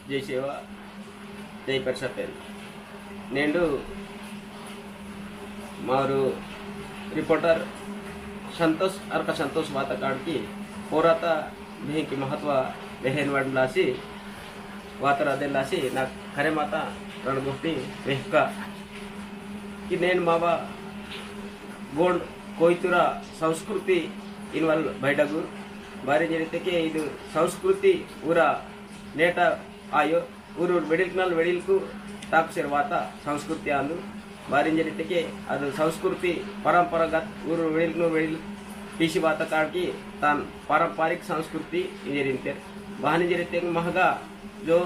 జై సేవ జై పరిషత్ నేను మారు रिपोर्टर संतोष बात काढ़ी पोराता बेह की महत्व बेहन वाडलासी वातर अदेलासी ना खरे माता रण गोष्टी बेहका कि नेन मावा गोंड कोयतुरा संस्कृति इनवाल बैडगु बारी जरिते के इदु संस्कृति ऊरा नेटा आयो ऊरू वेडिल्कनल वेडिल्कु ताकसेर वाता संस्कृति आंदु बारी जरिते ಅದು ಸಂಸ್ಕೃತಿ परंपरागत ಊರು वेडिल्कनो वेडिल पीसी बात काढ़ी तान पारंपरिक संस्कृति इंजरिते बहाने जरिते महगा जो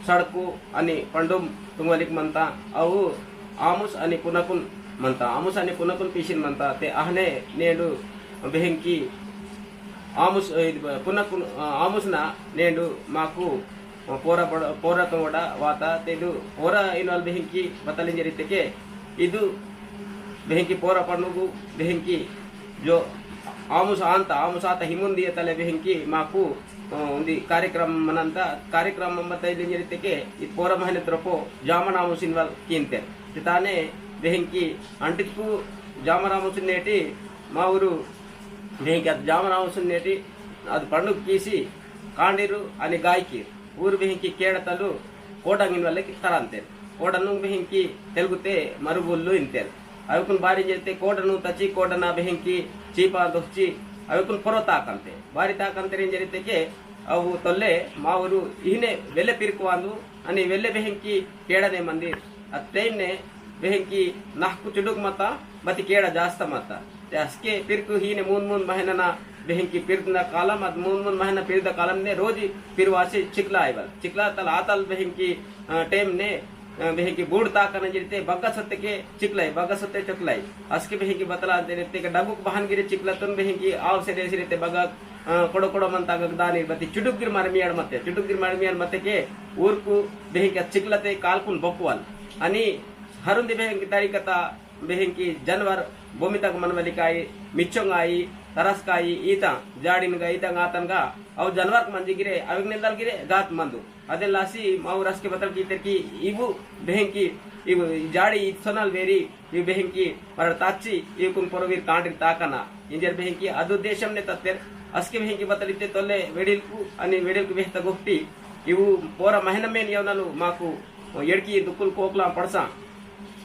सड़कु अनि पंडुम तुंगलिक मनता अವು आमुस अनि पुनकुन मनता आमुस अनि पुनकुन पीसिन मनता ते आहने नेडु बेहंकी आमुस पुनकुन आमुसना नेडु माकु पोरा तोड़ा वाता तेदु पोरा इनवाल बेहंकी बतलिन जरिते के इदु बेहंकी पोरा पन्नुगु बेहंकी जो आमुस आता हिमुंदी तले बेहंकी माकु उंदी कार्यक्रम मनंत कार्यक्रम बतलिन जरिते के इ पोरा महीने तरपो जामन आमुस इनवाल कीनते ताने बेहंकी अंटिकु जामन आमुस नेटी मा ऊरू बेहंकी अद जामन आमुस नेटी अद पंडुग कीसी कांडिरु अनि गायकी ऊर बेहंकी केड़तलु कोडंगिन वाले तरंते कोडनु बेहंकी तेलुगुते मरुबुल्लु इंतेल अवकुन बारी जेते कोडनु तची कोडना बेहंकी चीपा दोची अवकुन परोता कंते बारी ता कंते रें जरिते के अವು ತೊಲ್ಲೆ ಮಾವರು ihne वेल्ले पिरकुवांदु अनि वेल्ले बेहंकी केड़ने मंदिर अत्तेने बेहंकी नाहकु चुडुक मता बति केड़ा जास्ता मता ते अस्के पिरकु हिने मून महीना बेहंकी पिरदना कालम अद मून महीना पिरद कालम ने रोज पिरवासी चिकला आइवल चिकला तल आतल बेहंकी टेम ने बेहंकी बूढ़ ताकन जरिते बग्गा सत्ते के चिकलाई बग्गा सत्ते चकलाई अस्के बेहंकी बतला देते के डगुक बहन गिरे चिकलतन बेहंकी आव से देसिरते बग्गा कोडो कोडो मंता गदानी बति चुडुगिर मारमियाड मते के ऊरकु बेहंकी चिकलते कालकुन बकुवल अनि हरुंदी बेहंकी तारिकता बेहंकी जानवर भूमितक मनवलिकाई मिच्चोंगाई तरसकाई ईता जाडिनगा ईता गातनगा अव जानवर मंजी गिरे अविग्नेदल गिरे गात मंदु अदे लासी माउ रसके बतल कीते की इबु बेहंकी इबु जाडी इत्सनल वेरी इ बेहंकी पर ताची इकुन परवीर कांडिर ताकना इंजर बेहंकी अदु देशम ने तत्तेर अस्के बेहंकी बतलिते तोले वेडिल्कु अनि वेडिल्कु बेहता गोष्टी इवु पोरा महीना में यवनलु माकु एडकी दुकुल कोकला पड़सा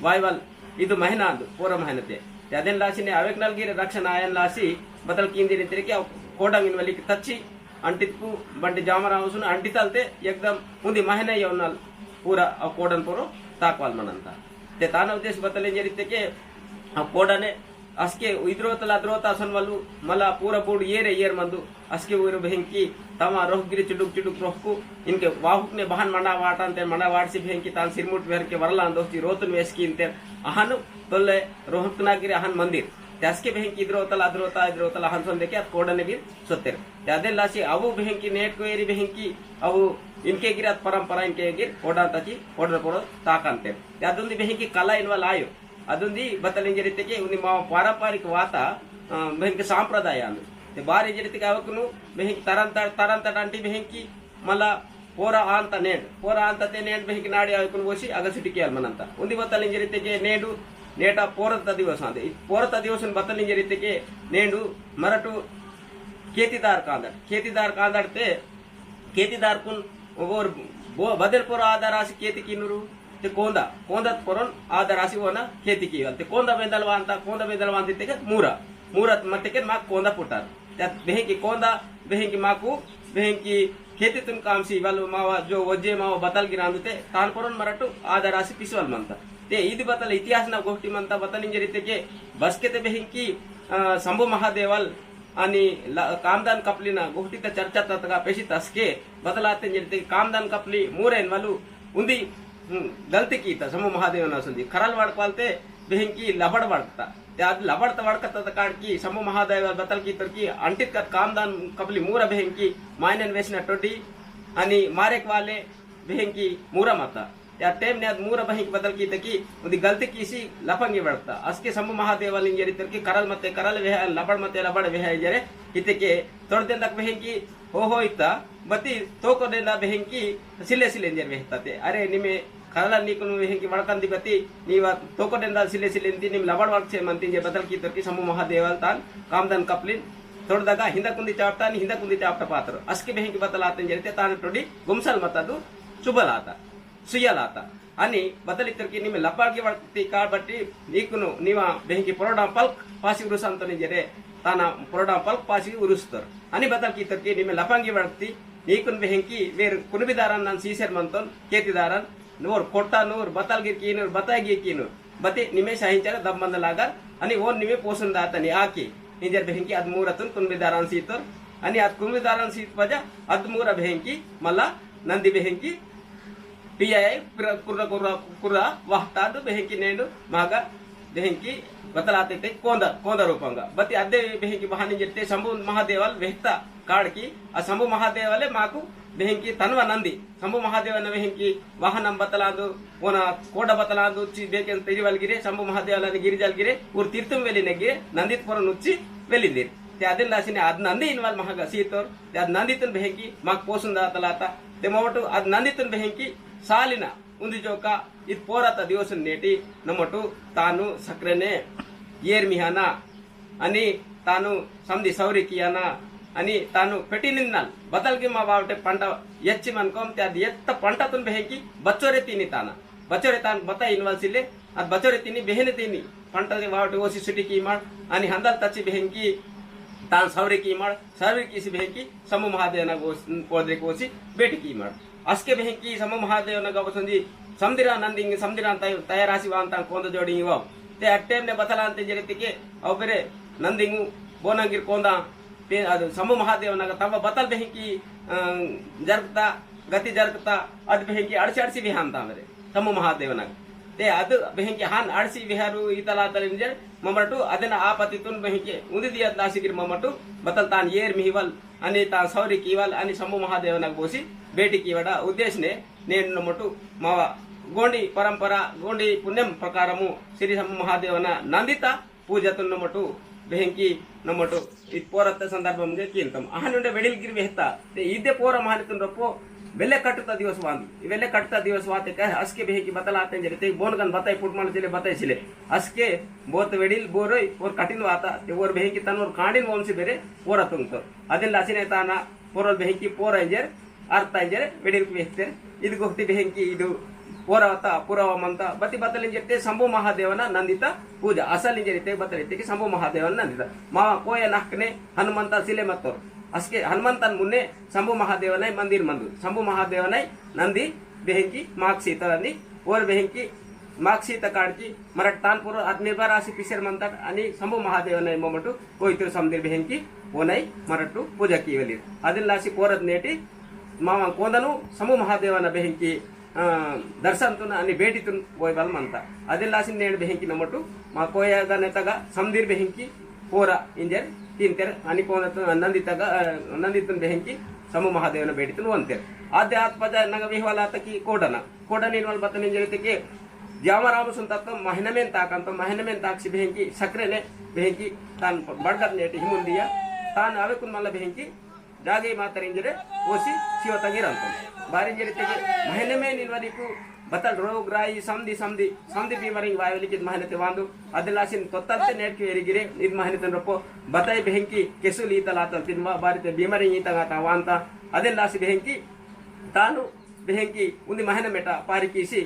वायवल ಇದು ಮಹಿನಾ ಅಂದು ಪೂರ ಮಹಿನತೆ ಅದೆನ್ ಲಾಸಿನೆ ಅವೆಕ್ನಲ್ ಗಿರೆ ರಕ್ಷಣ ಆಯನ್ ಲಾಸಿ ಬದಲ್ ಕಿಂದಿರಿ ತಿರಕೆ ಕೋಡಂಗಿನ ವಲಿಕ್ ತಚ್ಚಿ ಅಂಟಿತ್ಕು ಬಂಡಿ ಜಾಮರಾವಸುನ ಅಂಟಿತಲ್ತೆ एकदम ಉಂದಿ ಮಹಿನಾ ಯವನಲ್ ಪೂರ ಆ ಕೋಡನ್ ಪೂರ ತಾಕ್ವಾಲ್ ಮನಂತ ते ತಾನ ಉದ್ದೇಶ ಬತಲೆ ಜರಿತೆಕೆ ಆ ಕೋಡನೆ अस्के इद्रोतला द्रोता सनवलु मला पूरा बोर्ड येर मंदु अस्के ऊर बेहंकी तमा रोहगिरी चुडुक रोहकु इनके वाहुक ने बहन मंडा वाटांते मंडा वाटसी बेहंकी तान सिरमुट वेर के वरला दोस्ती रोतन वेस्की इंते अहन तोले रोहकनागिरी अहन मंदिर त्यास्के बेहंकी इद्रोतला अहन सोन देके कोडने गिर सोतेर त्यादे लासी अवु बेहंकी नेट को एरी बेहंकी अवु इनके गिरात परंपरा इनके गिर कोडा तची कोडर पोरो ताकंते त्यादुंदी बेहंकी कला इनवाल आयो अदुंदी बतलिन जरिते उन्दी मा पारंपरिक वात बेहंकी सांप्रदाय अंदु ते बारी जरिते आवकुनु बेहंकी तरंत अंटी बेहंकी मला पोरा आंत ते नेड बेहंकी नाडी आवकुनु बोसी अगसिटी केल मनंत उन्दी बतलिन जरिते नेडु नेटा पोरत दिवस आंदे पोरत दिवस बतलिन जरिते नेडु मरटु खेतीदार कांदड़ते खेतीदार कुन और बदलपुर आधारासी खेती किनुरु ते कोंदा पोरन आधारासी वना खेती की ते कोंदा बेंदलवा अंते के मूरा मते के मा कोंदा पुटार त्या बेहंकी कोंदा बेहंकी माकु बेहंकी खेती तुम काम सी वाल मावा जो वज्जे मावा बतल गिरांदते तान पोरन मरटु आधारासी पिसवल मनता ते इदी बतल इतिहास ना गोष्टी मनता बतलिन जरिते के बसके ते बेहंकी शंभू महादेवल आणि कामदान कपलीना गोष्टी ते चर्चा ततगा पेशी तसके बतलाते जरिते कामदान कपली मूरेन वालू उंदी गलती की था समूह महादेव असुंदी खरल वाड़कवालते बेहंकी लबड़ वाड़कता ते आज लबड़ता वाड़कता काड़की समूह महादेव बतल की तरकी अंटित का कामदान कपली मूरा बेहंकी मायनन वेसिना टोटी अनि मारेक वाले बेहंकी मूरा माता या टेम ने मूरा बेहंकी बदल की तकी उदी गलती कीसी लफंगी वाड़कता अस्के समूह महादेव वाली जरी तरकी करल वे लबड़ मते लबड़ वे जरे इतके तोड़ दिन तक बेहंकी हो इता bati toko denda behenki sile enjer behtate are nime kala nikunu behenki walkan dibati niwa toko denda sile inti nim labad wakche mantinje badal ki torki Sambu Mahadeval tan kamdan kaplin ತೋಡ್ದಾಗ ಹಿಂದ ಕುಂದಿ ಚಾಪ್ತಾನಿ ಹಿಂದ ಕುಂದಿ ಚಾಪ್ಟ ಪಾತ್ರ ಅಸ್ಕೆ ಬೆಹಂಕಿ ಬದಲಾತ ಜರಿತೆ ತಾನು ಟೊಡಿ ಗುಮ್ಸಲ್ ಮತದು ಸುಬಲಾತ ಸುಯಲಾತ అని బదలిద్దరికి నిమ్మ లపాకి వడతి కాబట్టి నీకును నీవ బెహంకి పొరడా పల్క్ పాసి ఉరుసంతని జరే తాన పొరడా పల్క్ పాసి ఉరుస్తారు అని బదల్కి ఇద్దరికి నిమ్మ లపాంగి వడతి నీకును బెహంకి వేరు కునుబిదారన్ నన్ సీసర్ మంతోన్ కేతిదారన్ నూర్ కొట్టా నూర్ బతల్గి కీనూర్ బతాగి కీనూర్ బతి నిమే సహించర దమ్మందలాగర్ అని ఓన్ నిమే పోసున్ దాతని ఆకి निजर बेहंकी अदमूरतुन कुनबिदारान सीतोर अनि अद कुनबिदारान सीत पजा अदमूर बेहंकी मल्ला नंदी बेहंकी पियाय कुर्रा कुर्रा कुर्रा वहताद बेहंकी नेंडु मागा बेहंकी बतलाते ते कोंदा रूपंगा बति अद्दे बेहंकी बहानी जत्ते शंभु महादेवल वेहता काडकी आ शंभु महादेवले माकु बेहंकी तन्व नंदी शंभु महादेवन बेहंकी वाहनम बतलांदु ओन कोड बतलांदु ची बेके तिरिवलगिरे शंभु महादेवलन गिरिजलगिरे ऊर तीर्थम वेलिनेगिरे नंदितपुर नुच्ची वेलिंदिर ते अदिन लासिने अद नंदी इनवाल महागा सीतोर ते अद नंदितन बेहंकी माक पोसुंदा तलाता ते मोटू अद नंदितन बेहंकी सालिನ ಉಂದಿ ಜೋಕ ಇದು ಪೋರಾತ ದಿವಸ ನೇಟಿ ನಮ್ಮಟು ತಾನು ಸಕ್ರೆನೆ ಏರ್ಮಿಹಾನ అని తాను సంధి సౌరికియాన అని తాను పెట్టినిన్నల్ బదల్కి మా బావటే పంట ఎచ్చి మన్కోం తే అది ఎత్త పంటతున్ బెహకి బచ్చోరే తిని బచ్చోరే తాను బత ఇన్వాల్సిలే అది బచ్చోరే తిని బెహనే తిని పంట బావటే ఓసి సుటికి మాడ్ అని హందల్ తచ్చి బెహంకి ತಾನು ಸೌರಿಕಿ ಮಾಡ್ ಸೌರಿಕಿಸಿ ಬೆಹಂಕಿ ಸಮು ಮಹಾದೇವನ ಕೋದ್ರೆ ಕೋಸಿ ಬೇಟಿಕಿ ಮಾಡ್ ಅಸ್ಕೆ ಬೆಹಂಕಿ ಸಮು ಮಹಾದೇವನ ಗವಸಂದಿ ಸಮದಿರ ನಂದಿಂಗ್ ಸಮದಿರ ಅಂತ ತಯಾರಾಸಿ ವಾ ಅಂತ ಕೋಂದ ಜೋಡಿ ಇವ ते अट्टेम ने बतला अंते जरितिके अव बेरे नंदिंगु बोनंगिर कोंदा पे ಅದು ಸಮು ಮಹಾದೇವನಾಗ ತಮ್ಮ ಬತಲ್ ಬೆಹಂಕಿ ಜರ್ಕತಾ ಗತಿ ಜರ್ಕತಾ ಅದ್ ಬೆಹಂಕಿ ಅಡಸಿ ವಿಹಾಂತ ಅಂದ್ರೆ ಸಮು ಮಹಾದೇವನಾಗ ते ಅದು ಬೆಹಂಕಿ ಹಾನ್ ಅಡಸಿ ವಿಹಾರು ಈತಲ ತಲಿಂಜೆ ಮಮಟು ಅದನ್ನ ಆಪತಿತುನ್ ಬೆಹಂಕಿ ಉಂದಿದಿಯ ದಾಸಿಗಿರ್ ಮಮಟು ಬತಲ್ ತಾನ್ ಏರ್ ಮಿಹಿವಲ್ అని తా సౌరి కీవల్ అని శంభు మహాదేవనకు పోసి బేటికి ఇవ్వడ ఉద్దేశనే నేను నమ్మటు మా గోండి పరంపర గోండి పుణ్యం ప్రకారము శ్రీ శంభు మహాదేవన నందిత పూజತು ನಮ್ಮಟು ಬೆಹಂಕಿ ನಮ್ಮಟು ಇದು ಪೋರತ್ತ ಸಂದರ್ಭಂಗೆ ಕೀಲ್ತಮ್ ಆಹನುಂಡೆ ವೆಡಿಲ್ಗಿರಿ ಬೆಹತ ಇದ್ದೆ ಪೋರ ಮಹಾನಿತುನ್ ರಪ್ಪೋ ಬೆಲೆ ಕಟ್ಟುತ್ತ ದಿವಸ ವಾಂದು ಇವೆಲ್ಲ ಕಟ್ಟುತ್ತ ದಿವಸ ವಾತೆ ಕಹ ಅಸ್ಕೆ ಬೆಹಕಿ ಬತಲಾತೆ ಜರಿತೆ ಬೋನ್ಗನ್ ಬತಾಯಿ ಪುಟ್ ಮಾಡ್ತಿಲೆ ಬತಾಯಿಸಿಲೆ ಅಸ್ಕೆ ಬೋತ್ ವೆಡಿಲ್ ಬೋರೈ ಓರ್ ಕಟಿನ್ ವಾತ ಓರ್ ಬೆಹಕಿ ತನ್ನೋರ್ ಕಾಂಡಿನ ವಂಶಿ ಬೇರೆ ಪೋರ ತುಂಗ್ತೋ ಅದೆಲ್ಲ ಅಸಿನೆ ತಾನ ಪೋರಲ್ ಬೆಹಕಿ ಪೋರ ಇಂಜರ್ ಅರ್ಥ ಇಂಜರ್ ವೆಡಿಲ್ ಬೆಹಕ್ತೇರ್ ಇದು ಗೊತ್ತಿ ಬೆಹಂಕಿ ಇದು ಪೋರವತ ಪುರವಮಂತ ಬತಿ ಬತ್ತಲಿಂಜತೆ ಶಂಭು ಮಹಾದೇವನ ನಂದಿತ ಪೂಜಾ ಅಸಲಿಂಜರಿತೆ ಬತ್ತಲಿತೆ ಶಂಭು ಮಹಾದೇವನ ನಂದಿತ ಮಾವ ಕೋಯ ನಹ್ಕನೆ ಹನುಮಂತ ಸಿಲೆ ಮತ್ತೋರ್ ಅಸ್ಕೆ ಹನುಮಂತನ್ ಮುನ್ನೆ ಶಂಭು ಮಹಾದೇವನೈ ಮಂದಿರ್ ಮಂದು ಶಂಭು ಮಹಾದೇವನೈ ನಂದಿ ಬೆಹಂಕಿ ಮಾಕ್ ಸೀತರನಿ ಓರ್ ಬೆಹಂಕಿ ಮಾಕ್ ಸೀತ ಕಾಡ್ಕಿ ಮರಟ್ ತಾನ್ಪುರ ನಿರ್ಭರ ರಾಶಿ ಪಿಸರ್ ಮಂತಟ್ అని ಶಂಭು ಮಹಾದೇವನೈ ಮೊಮಟು ಹೋಯ್ತಿರು ಸಮದಿರ್ ಬೆಹಂಕಿ ಓನೈ ಮರಟ್ಟು ಪೂಜಾ ಕೀವಲಿರ್ ಅದಿಲ್ಲಾಸಿ ಪೋರದ್ ನೇಟಿ ಮಾವ ಕೋಂದನು ಶಂಭು ಮಹಾದೇವನ ಬೆಹಂಕಿ ದರ್ಶನ್ತುನ అని ಬೇಟಿತುನ್ ಹೋಯ್ಬಲ್ ಮಂತ ಅದಿಲ್ಲಾಸಿ ನೇಡ್ ಬೆಹಂಕಿ ನಮಟು ಮಾ ಕೋಯಗ ನೆತಗ ಸಮದಿರ್ ಬೆಹಂಕಿ ಪೋರ ಇಂಜರ್ तीनतेर आणि कोण नंदितन बेहंकी शंभु महादेवನ ಬೇಡಿತನ ಒಂತೆರ್ ಆದ್ಯ ಆತ್ಪದ ನಗ ವಿಹವಲ ತಕಿ ಕೋಡನ ಇನ್ವಾಲ್ ಬತನ ಜರಿತಕ್ಕೆ ಜಾಮರಾಮ ಸುಂತತ ಮಹನಮೆನ್ ತಾಕಂತ ಮಹನಮೆನ್ ತಾಕ್ಷಿ ಬೆಹಂಕಿ ಸಕ್ರೆನೆ ಬೆಹಂಕಿ ತಾನ್ ಬಡ್ಗರ್ ನೇಟಿ ಹಿಮುಂದಿಯ ತಾನ್ ಅವೆಕುನ್ ಮಲ್ಲ ಬೆಹಂಕಿ ಜಾಗೆ ಮಾತರಿಂಜರೆ ಓಸಿ ಶಿವತಗಿರಂತ ಬಾರಿ ಜರಿತಕ್ಕೆ ಮಹನಮೆನ್ ಇನ್ವಲಿಕು बतल रोग राई समदी बीमारी वायलिकित महनते वांदु अदलासिन तोत्तते नेटके एरिगिरे इद महनतन रपो बताई बेहंकी केसुल ईतलातल तिनवा बारिते बीमारी ईतगाता वांता अदलासि बेहंकी तानु बेहंकी उंदी महन मेटा पारिकीसी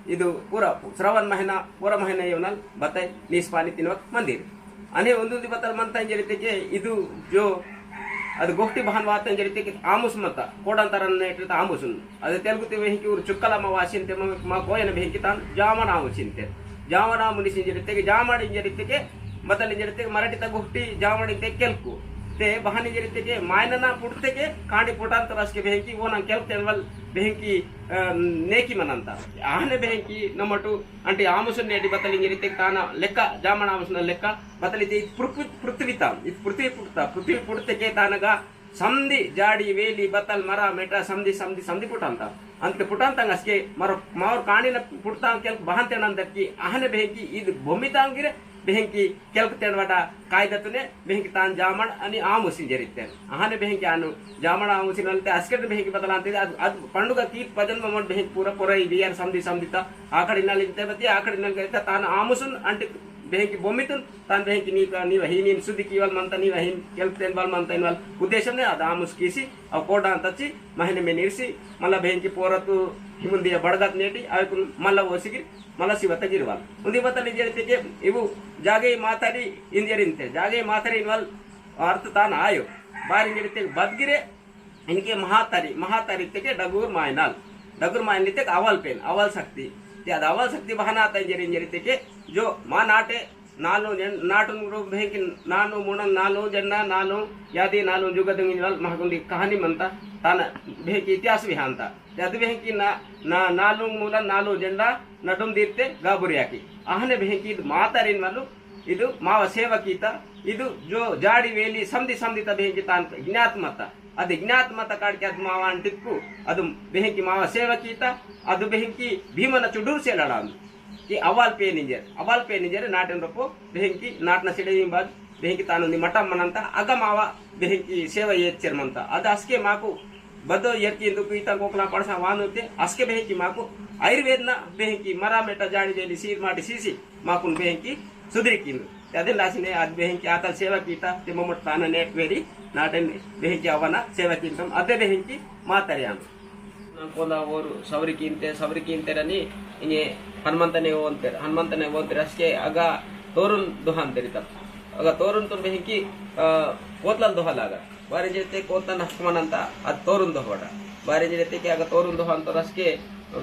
ಇದು ಪೂರ ಶ್ರವಣ ಮಹಿನಾ ಪೂರ ಮಹಿನಾ ಇವನಲ್ ಬತೈ ನಿಸ್ಪಾನಿ ತಿನ್ವಕ್ ಮಂದಿರ್ ಅನೆ ಒಂದೊಂದು ಬತಲ್ ಮಂತ ಜರಿತೆಗೆ ಇದು ಜೋ ಅದು ಗೋಷ್ಠಿ ಭಾನ್ ವಾತ ಜರಿತೆಗೆ ಆಮುಸ್ ಮತ ಕೋಡಂತರನ್ನ ಇಟ್ಟಿರ್ತ ಆಮುಸುನ್ ಅದು ತೆಲುಗುತಿ ವೆಹಿಕಿ ಊರು ಚುಕ್ಕಲಮ್ಮ ವಾಸಿಂತೆ ಮಾ ಕೋಯನ ವೆಹಿಕಿ ತಾನ್ ಜಾಮನ ಆಮುಸಿಂತೆ ಜಾಮನ ಮುನಿಸಿನ ಜರಿತೆಗೆ ಜಾಮಡಿ ಜರಿತೆಗೆ ಮತಲಿ ಜರಿತೆಗೆ ಮರಾಠಿತ ಗೋಷ್ಠಿ ಜಾಮಡಿ te kelku te bahani jeritage mainana pudtege kaandi potantar aske behenki wona kelku enwal behenki neki mananta ahne behenki namatu anti amusun nedi batali jeritage tana lekka jamana amusuna lekka batali te prithvita it prithvi pudtege tanaga samdi jadi veli batal mara meta samdi putanta antke putantang aske maro kaandina pudtan kelku bahante nandarki ahne behenki idu bomitangire behenki kelkten wada kaidatune behenki tan jaman ani aamusin jeritten ahane behenki anu jaman aamusin walte asket behenki badalante ad panduga ki pajanma mod behenki pura pura ibiyan samdita akadi nalinte bati akadi nalgeta tan aamusun anti behenki bomitun tan behenki ni wahinin sudi kiwal manta ni wahin kelkten wal manta inwal uddeshamne ad aamus kisi aw koda antachi mahine menirsi mala behenki poratu himundiya badgat neti ayku mala osigir mala sivata girwal undi batali jerite ibu jage matari injerinte jage matari inwal arth tan ayo bari jerite badgire इनके महातारी ते डगूर मायनल अवल pen अवल शक्ति ते अद अवल शक्ति बहाना आता जरी ते जो मा नाटे नालो नाटु भेंकी नानु मुण नालो जन्ना नालो यादी नालो जुगदंगी महगुंदी कहानी मनता तान भेंकी इतिहास विहांता अद भेंकी नालो मूल नालो जंडा नटुम दीर्ते गाबुरियाकी आहने भेंकी मातारिन वालू ಇದು ಮಾವ ಸೇವಕೀತ ಇದು ಜೋ ಜಾಡಿ ವೇಲಿ ಸಂಧಿತ ಬೆಹೆಂಕಿ ತಾನ್ ಜ್ಞಾತ್ಮತ ಅದು ಜ್ಞಾತ್ಮತ ಕಾಡ್ಕೆ ಅದು ಮಾವ ಅಂಟಿಕ್ಕು ಅದು ಬೆಹೆಂಕಿ ಮಾವ ಸೇವಕೀತ ಅದು ಬೆಹೆಂಕಿ ಭೀಮನ ಚುಡೂರ್ ಸೇಲಾಡಾಂದು ಈ ಅವಾಲ್ ಪೇ ನಿಂಜರ್ ನಾಟನ್ ರಪ್ಪು ಬೆಹೆಂಕಿ ನಾಟ್ನ ಸಿಡೆಯಿಂ ಬಾದ್ ಬೆಹೆಂಕಿ ತಾನೊಂದಿ ಮಠಮ್ಮನಂತ ಅಗ ಮಾವ ಬೆಹೆಂಕಿ ಸೇವ ಏಚ್ಚರ್ಮಂತ ಅದು ಅಸ್ಕೆ ಮಾಕು ಬದೋ ಎರ್ಕಿ ಇಂದುಕು ಈತ ಕೋಕಲ ಪಡಸ ವಾನುತ್ತೆ ಅಸ್ಕೆ ಬೆಹೆಂಕಿ ಮಾಕು ಆಯುರ್ವೇದನ ಬೆಹೆಂಕಿ ಮರ ಮೆಟ ಜಾಡಿ ವೇಲಿ ಸೀರ್ ಮಾಡಿ ಸೀಸಿ ಮಾಕುನ್ ಬೆಹೆಂಕಿ सुधरिकिंद अदे लासिने आज बेहंकी आता सेवा कीता ते ममट ताना नेट वेरी नाटन बेहंकी आवना सेवा कींतम अदे बेहंकी मातरियाम कोला ओरु सवरी कींते रनी इने हनुमंतने ओंतेर अस्के अगा तोरुन दुहान तेरित अगा तोरुन तुन बेहंकी कोतलाल दोहा लागा बारे जेते कोतन हकमनंत अद तोरुन दोहोडा बारे जेते के अगा तोरुन दोहान तो रस्के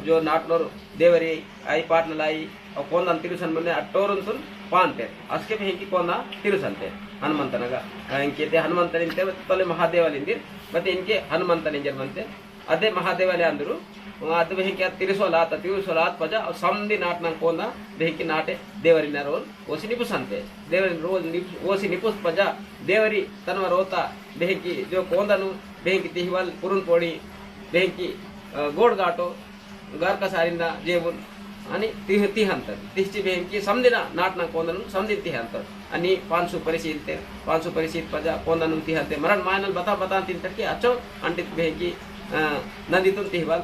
जो नाटनोर देवरी आई पाटनलाई और कोंदन तिरुसन मने अटोरुन तुन पांते अस्के बेहंकी कोंदा तिरुसंते हनुमंतनग इंके हनुमंतनिंते तोले महादेवलिंदिर ಮತ್ತೆ इनके हनुमंतनिंजर बनते अदे महादेवले अंदरू ಅದು ಬೆಹಂಕಿ ತಿರುಸೋಲಾತ್ ಪಜ ಸಂಧಿ ನಾಟ್ನ ಕೋಂದ ಬೆಹಂಕಿ ನಾಟೆ ದೇವರಿನ ರೋಲ್ ಓಸಿ ನಿಪುಸಂತೆ ದೇವರಿನ ರೋಲ್ ಓಸಿ ನಿಪುಸ್ ಪಜ ದೇವರಿ ತನ್ವ ರೋತ ಬೆಹಂಕಿ ಜೋ ಕೋಂದನು ಬೆಹಂಕಿ ತಿಹಿವಲ್ ಪುರುನ್ ಪೋಡಿ ಬೆಹಂಕಿ ಗೋಡ್ ಗಾಟೋ गार का सारिंदा जेवून आणि ती हंतर तिची बेहंकी समदिना नाटना कोंदनु समदिन ती हंतर आणि 500 परिशील पजा कोंदनु ती हंते मरण मायनल बता तिंतरकी अचो अंटित बेहंकी नंदितून तिहवाल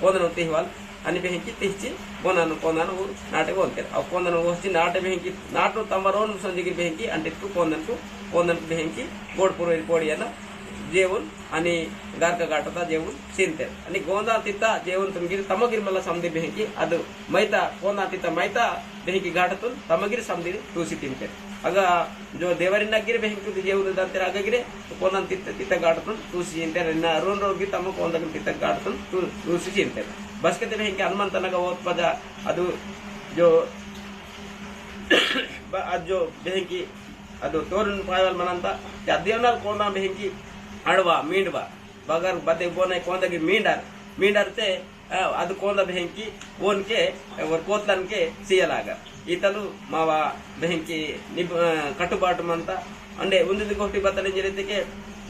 कोंदनु तिहवाल आणि बेहंकी तिची कोंदनु नाटे बोलते अव कोंदनु वस्ती नाटे बेहंकी नाटो तमरोन संजिगी बेहंकी अंटित कोंदनु बेहंकी गोड पुरोई पोडियाला जेवून आणि गारका गाटता जेवून सिंते आणि गोंदा तिता जेवून तुमगिर तमगिर मला समदे बेहंकी अदु मैता कोंदा तिता मैता बेहंकी गाटतून तमगिर समदे तूसी तिंते अगा जो देवरिना गिर बेहंकी जेवून दांते अगगिरे कोंदा तिता गाटतून तूसी सिंते ना रोन रोगी तम कोंदा तिता गाटतून तूसी सिंते बस के बेहंकी हनुमंतनगा ओत पदा अदु जो जो बेहंकी अदु तोरन पायवल मनंता त्या देवनाल कोंदा बेहंकी अड़वा मींडवा बगर बदे बोने कोंदगी मींडर ते ಅದು ಕೋಂದ ಬೆಹಂಕಿ ಓನ್ಕೆ ಕೋತ್ಲನ್ಕೆ ಸಿಯಲಾಗ ಈತಲು ಮಾವ ಬೆಹಂಕಿ ಕಟ್ಟುಬಾಟು ಮಂತ ಅಂಡೆ ಉಂದಿದ ಕೋಟಿ ಬತ್ತಲೆ ಜರಿತೆಗೆ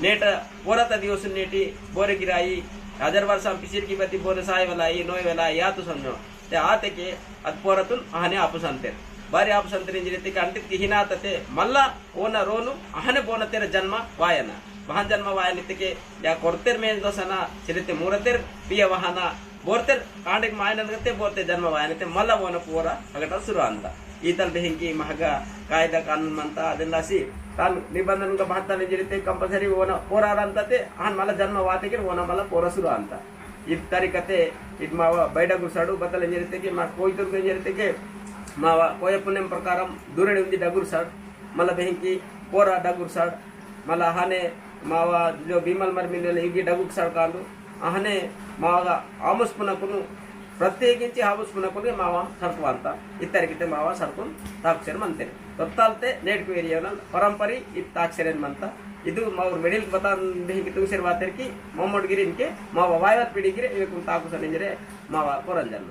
नेट पोरत दिवस नेटी बोरे गिराई 1000 वर्ष पिसिर की बती बोरे साय वलाई नोय वला या तो समझो ते आते के अद पोरतुन आहने आपसंते बारी आपसंते जिरते के अंतिक हिना तते मल्ला ओना रोनु आहने बोन तेरे जन्म वायना वहां जन्म वायनिते के या कोरतेर में दोसना चिरते मूरतेर पिय वहाना बोरतेर कांडिक मायनगते बोरते जन्म वायनिते मल्ला बोन पोरा अगट शुरू अंत ಈತಲ್ ಬೆಹಂಕಿ ಮಹಗ ಕಾಯ್ದಾ ಕಾನೂನು ಮಂತ ಅದೆಲ್ಲಸಿ ತಾನು ನಿಬಂಧನ ಭಾರತ ಜರಿತೆ ಕಂಪಲ್ಸರಿ ಓನ ಪೋರಾರ ಅಂತತೆ ಆನ್ ಮಲ ಜನ್ಮ ವಾತಿಗೆ ಓನ ಮಲ ಪೋರಸುರು ಅಂತ ಇದ್ ತರಿಕತೆ ಇದ್ ಮಾವ ಬೈಡ ಗುಸಾಡು ಬತ್ತಲ ಜರಿತೆಗೆ ಮಾ ಕೋಯ್ತುರ್ಗ ಜರಿತೆಗೆ ಮಾವ ಕೋಯ ಪುಣ್ಯಂ ಪ್ರಕಾರಂ ದೂರಡಿ ಉಂದಿ ಡಗುರ್ ಸಾಡ್ ಮಲ ಬೆಹಂಕಿ ಪೋರ ಡಗುರ್ ಸಾಡ್ ಮಲ ಹಾನೆ ಮಾವ ಜೋ ಬಿಮಲ್ ಮರ್ಮಿಲೆ ಇಗಿ ಡಗುಕ್ ಸಾಡ್ ಕಾಂದು ಆಹನೆ ಮಾವ ಆಮಸ್ ಪುನಕುನು ಪ್ರತ್ಯೇಕಿಂಚಿ ಹಾಬುಸ್ಪುನಕುಗೆ ಮಾವ ಸರ್ಕು ಅಂತ ಇತ್ತರಿಕಿತೆ ಮಾವ ಸರ್ಕು ತಾಕ್ಷರ ಮಂತೇನೆ ಗೊತ್ತಾಲ್ತೆ ನೇಟ್ಕು ಏರಿಯಾವನಲ್ಲಿ ಪರಂಪರಿ ಇತ್ತಾಕ್ಷರ ಮಂತ ಇದು ಮಾವ್ರ ಮೆಡಿಲ್ ಬತಾನ್ ಬೆಹಿಗೆ ತುಗಸೇರ್ ವಾತರ್ಕಿ ಮೊಹಮ್ಮದ್ ಗಿರಿನ್ಕೆ ಮಾವ ವಾಯವತ್ ಪಿಡಿಗಿರೆ ಇವಕ್ಕೆ ತಾಕು ಸನಿಂಜರೆ ಮಾವ ಕೊರಂಜನ್